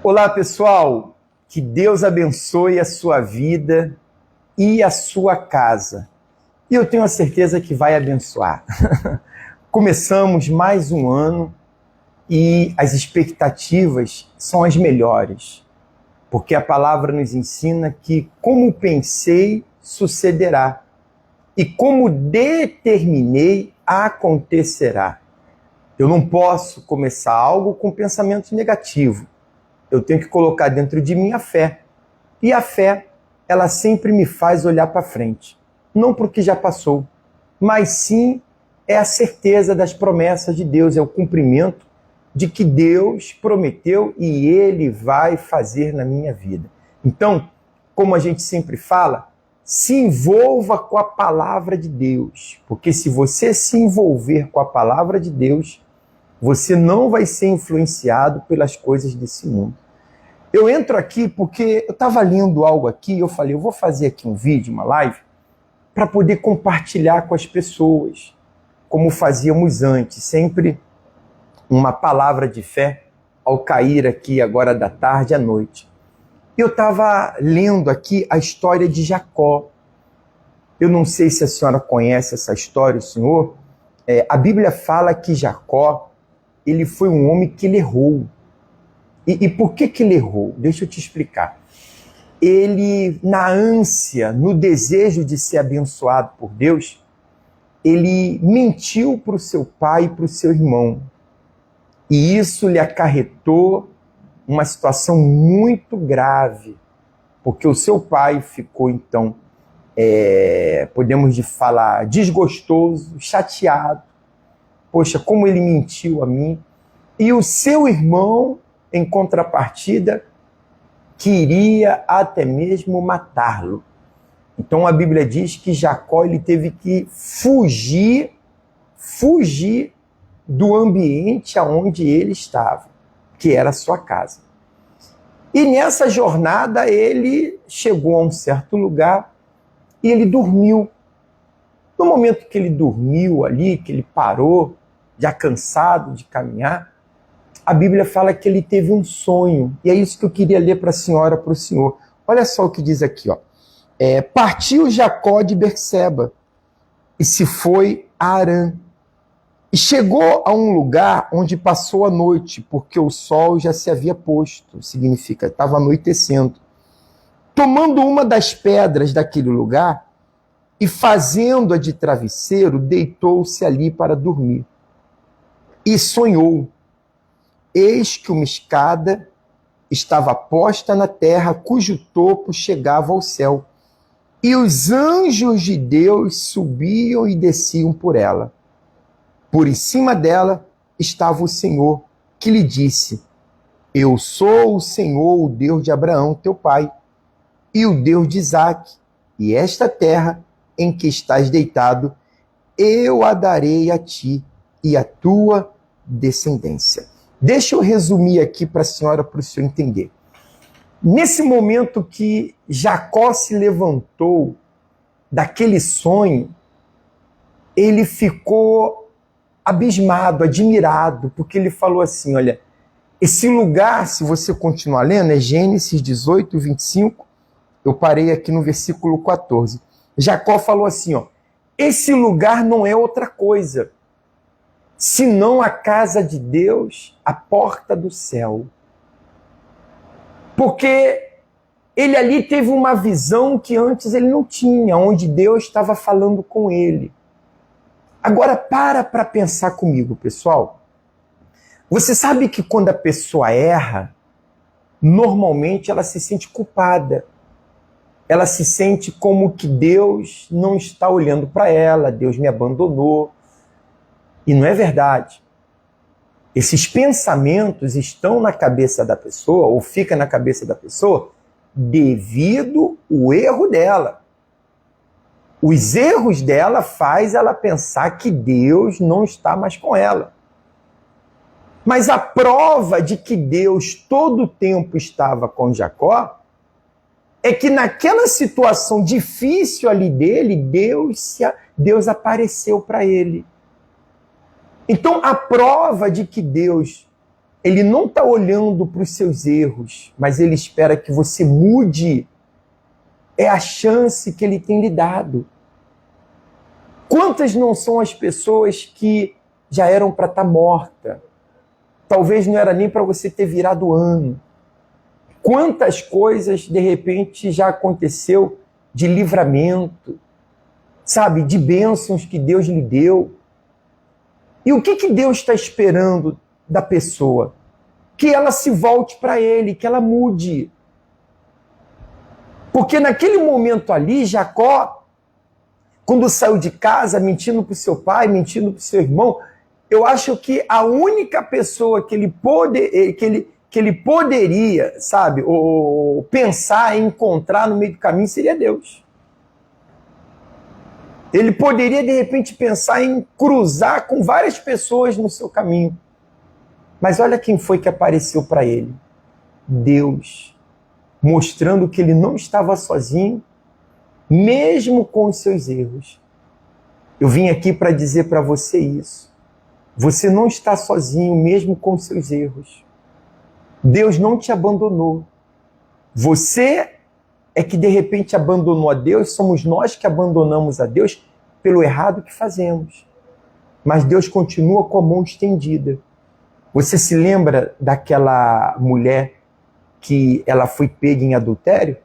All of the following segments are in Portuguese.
Olá, pessoal! Que Deus abençoe a sua vida e a sua casa. E eu tenho a certeza que vai abençoar. Começamos mais um ano e as expectativas são as melhores, porque a palavra nos ensina que como pensei, sucederá, e como determinei, acontecerá. Eu não posso começar algo com pensamento negativo. Eu tenho que colocar dentro de mim a fé. E a fé, ela sempre me faz olhar para frente. Não para o que já passou, mas sim é a certeza das promessas de Deus, é o cumprimento de que Deus prometeu e Ele vai fazer na minha vida. Então, como a gente sempre fala, se envolva com a palavra de Deus, porque se você se envolver com a palavra de Deus, você não vai ser influenciado pelas coisas desse mundo. Eu entro aqui porque eu estava lendo algo aqui e eu falei, eu vou fazer aqui um vídeo, uma live, para poder compartilhar com as pessoas, como fazíamos antes, sempre uma palavra de fé ao cair aqui agora da tarde à noite. Eu estava lendo aqui a história de Jacó. Eu não sei se a senhora conhece essa história, o senhor. A Bíblia fala que Jacó, ele foi um homem que ele errou. E por que ele errou? Deixa eu te explicar. Ele, na ânsia, no desejo de ser abençoado por Deus, ele mentiu para o seu pai e para o seu irmão. E isso lhe acarretou uma situação muito grave, porque o seu pai ficou, então, podemos falar, desgostoso, chateado. Poxa, como ele mentiu a mim. E o seu irmão, em contrapartida, queria até mesmo matá-lo. Então a Bíblia diz que Jacó ele teve que fugir do ambiente aonde ele estava, que era a sua casa. E nessa jornada ele chegou a um certo lugar e ele dormiu. No momento que ele dormiu ali, que ele parou, já cansado de caminhar, a Bíblia fala que ele teve um sonho. E é isso que eu queria ler para a senhora, para o senhor. Olha só o que diz aqui, ó. Partiu Jacó de Berseba e se foi a Harã. E chegou a um lugar onde passou a noite, porque o sol já se havia posto. Significa, estava anoitecendo. Tomando uma das pedras daquele lugar e fazendo-a de travesseiro, deitou-se ali para dormir. E sonhou. Eis que uma escada estava posta na terra, cujo topo chegava ao céu. E os anjos de Deus subiam e desciam por ela. Por em cima dela estava o Senhor, que lhe disse, eu sou o Senhor, o Deus de Abraão, teu pai, e o Deus de Isaque, e esta terra em que estás deitado, eu a darei a ti e a tua descendência. Deixa eu resumir aqui para a senhora, para o senhor entender. Nesse momento que Jacó se levantou daquele sonho, ele ficou abismado, admirado, porque ele falou assim, olha, esse lugar, se você continuar lendo, é Gênesis 18, 25, eu parei aqui no versículo 14. Jacó falou assim, ó, esse lugar não é outra coisa, senão a casa de Deus, a porta do céu. Porque ele ali teve uma visão que antes ele não tinha, onde Deus estava falando com ele. Agora para pensar comigo, pessoal. Você sabe que quando a pessoa erra, normalmente ela se sente culpada. Ela se sente como que Deus não está olhando para ela, Deus me abandonou. E não é verdade. Esses pensamentos estão na cabeça da pessoa, ou fica na cabeça da pessoa, devido ao erro dela. Os erros dela faz ela pensar que Deus não está mais com ela. Mas a prova de que Deus todo o tempo estava com Jacó é que naquela situação difícil ali dele, Deus apareceu para ele. Então, a prova de que Deus Ele não está olhando para os seus erros, mas ele espera que você mude. É a chance que ele tem lhe dado. Quantas não são as pessoas que já eram para estar morta? Talvez não era nem para você ter virado ano. Quantas coisas, de repente, já aconteceu de livramento, sabe, de bênçãos que Deus lhe deu. E o que Deus está esperando da pessoa? Que ela se volte para Ele, que ela mude. Porque naquele momento ali, Jacó, quando saiu de casa, mentindo para o seu pai, mentindo para o seu irmão, eu acho que a única pessoa que ele poderia, sabe, ou pensar em encontrar no meio do caminho seria Deus. Ele poderia, de repente, pensar em cruzar com várias pessoas no seu caminho. Mas olha quem foi que apareceu para ele. Deus. Mostrando que ele não estava sozinho, mesmo com os seus erros. Eu vim aqui para dizer para você isso. Você não está sozinho, mesmo com os seus erros. Deus não te abandonou. Você é que de repente abandonou a Deus, somos nós que abandonamos a Deus pelo errado que fazemos. Mas Deus continua com a mão estendida. Você se lembra daquela mulher que ela foi pega em adultério?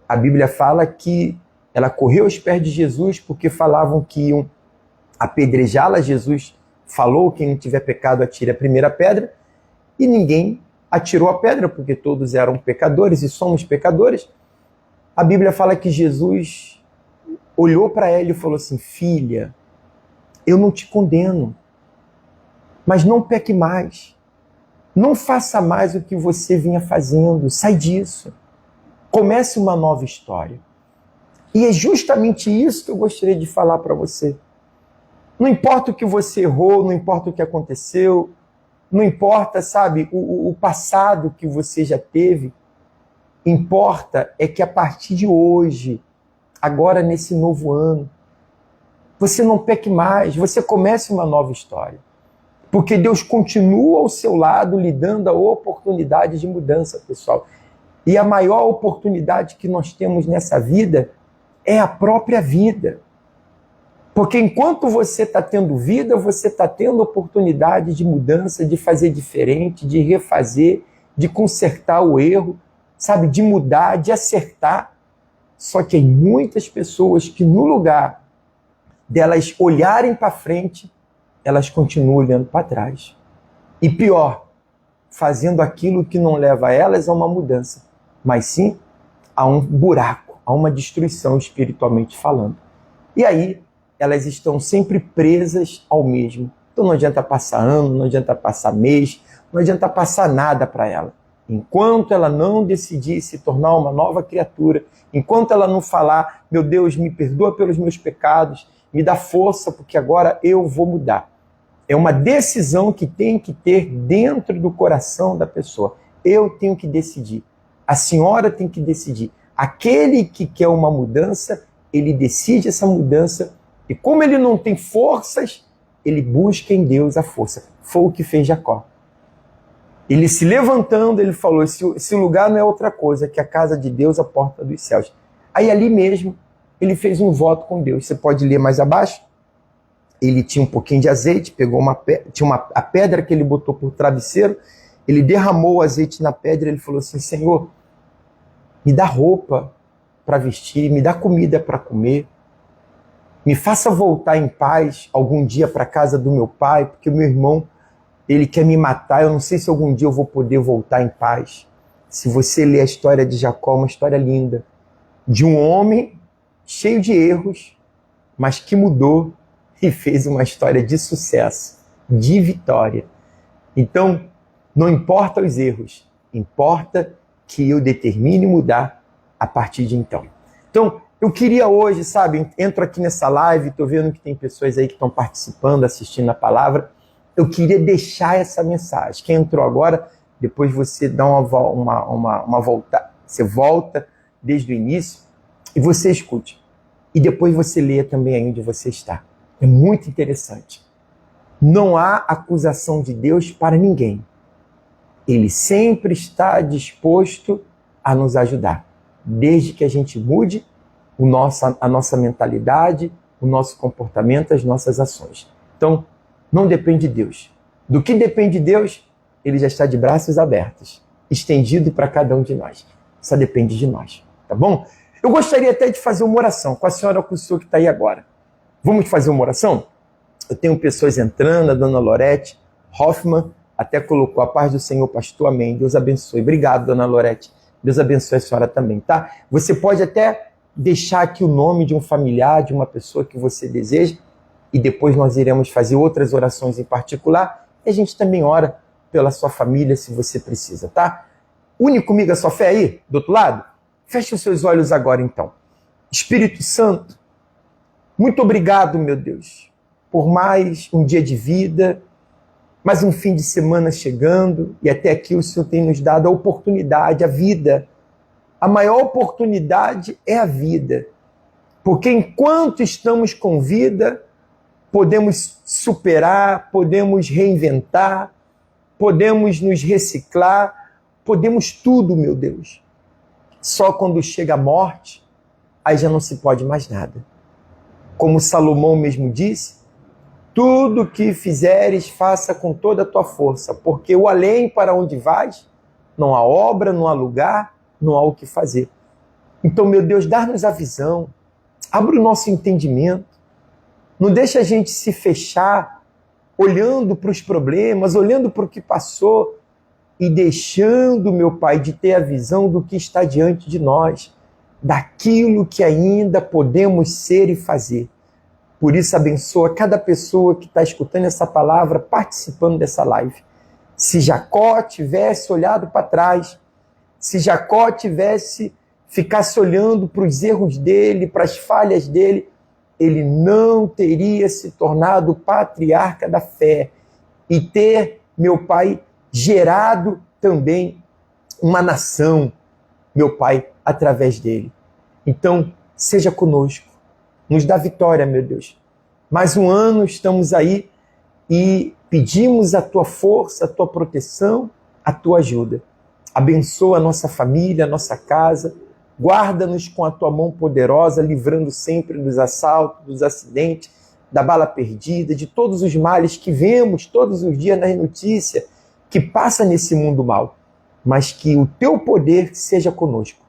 A Bíblia fala que ela correu aos pés de Jesus porque falavam que iam apedrejá-la. Jesus falou: quem não tiver pecado atire a primeira pedra, e ninguém atirou a pedra porque todos eram pecadores e somos pecadores. A Bíblia fala que Jesus olhou para ela e falou assim: filha, eu não te condeno, mas não peque mais. Não faça mais o que você vinha fazendo. Sai disso. Comece uma nova história. E é justamente isso que eu gostaria de falar para você. Não importa o que você errou, não importa o que aconteceu, não importa, sabe, o passado que você já teve. Importa é que a partir de hoje, agora nesse novo ano, você não peque mais, você comece uma nova história. Porque Deus continua ao seu lado, lhe dando a oportunidade de mudança, pessoal. E a maior oportunidade que nós temos nessa vida é a própria vida. Porque enquanto você está tendo vida, você está tendo oportunidade de mudança, de fazer diferente, de refazer, de consertar o erro, sabe, de mudar, de acertar. Só que tem muitas pessoas que no lugar delas olharem para frente, elas continuam olhando para trás. E pior, fazendo aquilo que não leva elas a uma mudança, mas sim a um buraco, a uma destruição espiritualmente falando. E aí, elas estão sempre presas ao mesmo. Então não adianta passar ano, não adianta passar mês, não adianta passar nada para ela. Enquanto ela não decidir se tornar uma nova criatura, enquanto ela não falar: meu Deus, me perdoa pelos meus pecados, me dá força, porque agora eu vou mudar. É uma decisão que tem que ter dentro do coração da pessoa. Eu tenho que decidir. A senhora tem que decidir. Aquele que quer uma mudança, ele decide essa mudança. E como ele não tem forças, ele busca em Deus a força. Foi o que fez Jacó. Ele se levantando, ele falou: esse lugar não é outra coisa que a casa de Deus, a porta dos céus. Aí ali mesmo, ele fez um voto com Deus. Você pode ler mais abaixo? Ele tinha um pouquinho de azeite, pegou a pedra que ele botou por travesseiro, ele derramou o azeite na pedra, ele falou assim: Senhor, me dá roupa para vestir, me dá comida para comer, me faça voltar em paz algum dia para a casa do meu pai, porque o meu irmão, ele quer me matar, eu não sei se algum dia eu vou poder voltar em paz. Se você ler a história de Jacó, uma história linda, de um homem cheio de erros, mas que mudou e fez uma história de sucesso, de vitória. Então, não importa os erros, importa que eu determine mudar a partir de então. Então, eu queria hoje, sabe, entro aqui nessa live, estou vendo que tem pessoas aí que estão participando, assistindo a palavra, eu queria deixar essa mensagem. Quem entrou agora, depois você dá uma volta, você volta desde o início e você escute. E depois você lê também aí onde você está. É muito interessante. Não há acusação de Deus para ninguém. Ele sempre está disposto a nos ajudar, desde que a gente mude a nossa mentalidade, o nosso comportamento, as nossas ações. Então, não depende de Deus. Do que depende de Deus, Ele já está de braços abertos, estendido para cada um de nós. Só depende de nós, tá bom? Eu gostaria até de fazer uma oração com a senhora ou com o senhor que está aí agora. Vamos fazer uma oração? Eu tenho pessoas entrando, a dona Lorete Hoffman até colocou: a paz do Senhor, pastor, amém. Deus abençoe. Obrigado, dona Lorete. Deus abençoe a senhora também, tá? Você pode até deixar aqui o nome de um familiar, de uma pessoa que você deseja, e depois nós iremos fazer outras orações em particular, e a gente também ora pela sua família, se você precisa, tá? Une comigo a sua fé aí, do outro lado? Feche os seus olhos agora, então. Espírito Santo, muito obrigado, meu Deus, por mais um dia de vida, mais um fim de semana chegando, e até aqui o Senhor tem nos dado a oportunidade, a vida. A maior oportunidade é a vida, porque enquanto estamos com vida, podemos superar, podemos reinventar, podemos nos reciclar, podemos tudo, meu Deus. Só quando chega a morte, aí já não se pode mais nada. Como Salomão mesmo disse, tudo que fizeres, faça com toda a tua força, porque o além para onde vais, não há obra, não há lugar, não há o que fazer. Então, meu Deus, dá-nos a visão, abre o nosso entendimento, não deixa a gente se fechar, olhando para os problemas, olhando para o que passou e deixando, meu Pai, de ter a visão do que está diante de nós, daquilo que ainda podemos ser e fazer. Por isso, abençoa cada pessoa que está escutando essa palavra, participando dessa live. Se Jacó tivesse olhado para trás, se Jacó ficasse olhando para os erros dele, para as falhas dele, ele não teria se tornado patriarca da fé e ter, meu Pai, gerado também uma nação, meu Pai, através dele. Então, seja conosco, nos dá vitória, meu Deus. Mais um ano estamos aí e pedimos a tua força, a tua proteção, a tua ajuda. Abençoa a nossa família, a nossa casa, guarda-nos com a tua mão poderosa, livrando sempre dos assaltos, dos acidentes, da bala perdida, de todos os males que vemos todos os dias nas notícias, que passa nesse mundo mal, mas que o teu poder seja conosco,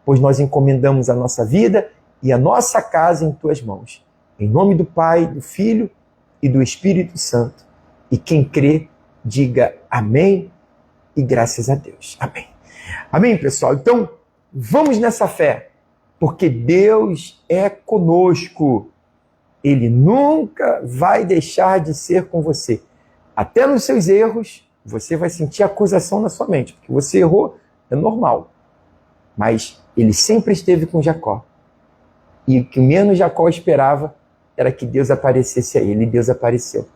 pois nós encomendamos a nossa vida e a nossa casa em tuas mãos. Em nome do Pai, do Filho e do Espírito Santo. E quem crê, diga amém e graças a Deus. Amém. Amém, pessoal? Então, vamos nessa fé, porque Deus é conosco. Ele nunca vai deixar de ser com você. Até nos seus erros, você vai sentir acusação na sua mente, porque você errou, é normal. Mas ele sempre esteve com Jacó. E o que menos Jacó esperava era que Deus aparecesse a ele. E Deus apareceu.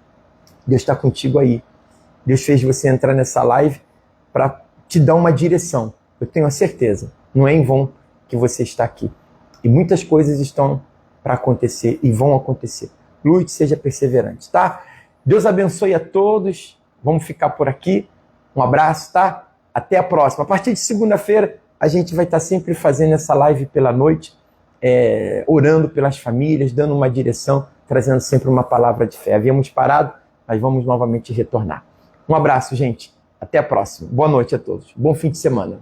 Deus está contigo aí. Deus fez você entrar nessa live para te dar uma direção. Eu tenho a certeza. Não é em vão que você está aqui. E muitas coisas estão para acontecer e vão acontecer. Lute, seja perseverante, tá? Deus abençoe a todos. Vamos ficar por aqui. Um abraço, tá? Até a próxima. A partir de segunda-feira, a gente vai estar sempre fazendo essa live pela noite, orando pelas famílias, dando uma direção, trazendo sempre uma palavra de fé. Havíamos parado, mas vamos novamente retornar. Um abraço, gente. Até a próxima. Boa noite a todos. Bom fim de semana.